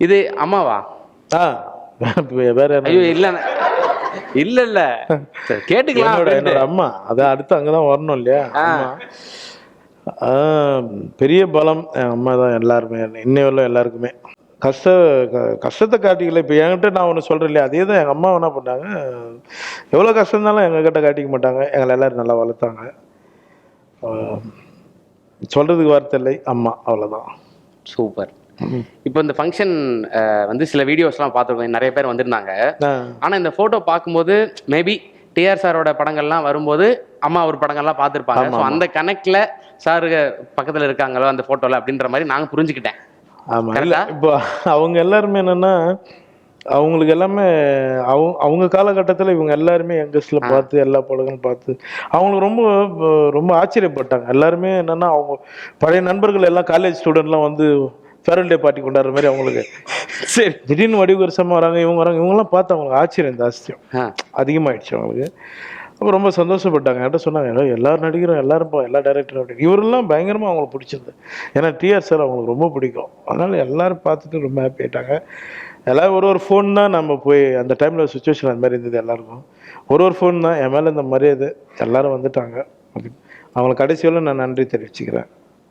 இது அம்மாவா? வேற ஐயோ இல்ல இல்ல இல்ல கேட்டுக்கலாம். என்னோட அம்மா. அதான் அடுத்து அங்கதான் வரணும் இல்லையா அம்மா. பெரிய பலம் என் அம்மா தான் எல்லாருமே, இன்னையும் எல்லாருக்குமே. கஷ்டத்தை காட்டிக்கல. இப்போ என்கிட்ட நான் ஒன்று சொல்கிறேன் இல்லையா, அதே தான் எங்கள் அம்மா என்ன பண்ணாங்க, எவ்வளோ கஷ்டம் இருந்தாலும் எங்ககிட்ட காட்டிக்க மாட்டாங்க. எங்களை எல்லோரும் நல்லா வளர்த்தாங்க. சொல்கிறதுக்கு வார்த்தை இல்லை, அம்மா, அவ்வளோதான். சூப்பர். இப்போ இந்த ஃபங்க்ஷன் வந்து சில வீடியோஸ்லாம் பார்த்துருக்கோம், நிறைய பேர் வந்திருந்தாங்க. ஆனால் இந்த ஃபோட்டோ பார்க்கும்போது மேபி டிஆர் சாரோட படங்கள்லாம் வரும்போது அம்மா ஒரு படங்கள்லாம் பார்த்துருப்பாங்க. ஸோ அந்த கனெக்டில் சார் பக்கத்தில் இருக்காங்களோ அந்த ஃபோட்டோவில் அப்படின்ற மாதிரி நாங்கள் புரிஞ்சுக்கிட்டேன். ஆமாம். இல்லை இப்போ அவங்க எல்லாருமே என்னென்னா, அவங்களுக்கு எல்லாமே அவங்க காலகட்டத்தில் இவங்க எல்லாருமே யங்கஸ்டில் பார்த்து எல்லா படங்களும் பார்த்து அவங்களுக்கு ரொம்ப ரொம்ப ஆச்சரியப்பட்டாங்க. எல்லாருமே என்னென்னா, அவங்க பழைய நண்பர்கள் எல்லாம் காலேஜ் ஸ்டூடெண்ட்லாம் வந்து ஃபேர்வெல் டே பார்ட்டி கொண்டாடுற மாதிரி அவங்களுக்கு சரி திடீர்னு வடிவகரசமாக வராங்க, இவங்கெல்லாம் பார்த்து அவங்களுக்கு ஆச்சரியம் ஜாஸ்தியம் அதிகமாகிடுச்சு அவங்களுக்கு. அப்போ ரொம்ப சந்தோஷப்பட்டாங்க. என்கிட்ட சொன்னாங்க, எல்லாரும் நடிகரும் எல்லாரும் எல்லா டைரக்டரும் அப்படி. இவரெல்லாம் பயங்கரமாக அவங்களுக்கு பிடிச்சிருந்தது. ஏன்னா டிஆர் சார் அவங்களுக்கு ரொம்ப பிடிக்கும். அதனால் எல்லோரும் பார்த்துட்டு ரொம்ப ஹாப்பி ஆகிட்டாங்க. எல்லோரும் ஒரு ஃபோன் தான். நம்ம போய் அந்த டைமில் சுச்சுவேஷன் அந்த மாதிரி இருந்தது. எல்லாருக்கும் ஒரு ஃபோன் தான். என் மேலே இந்த மரியாதை எல்லோரும் வந்துட்டாங்க. அவங்களுக்கு கடைசியில் நான் நன்றி தெரிவிச்சுக்கிறேன்.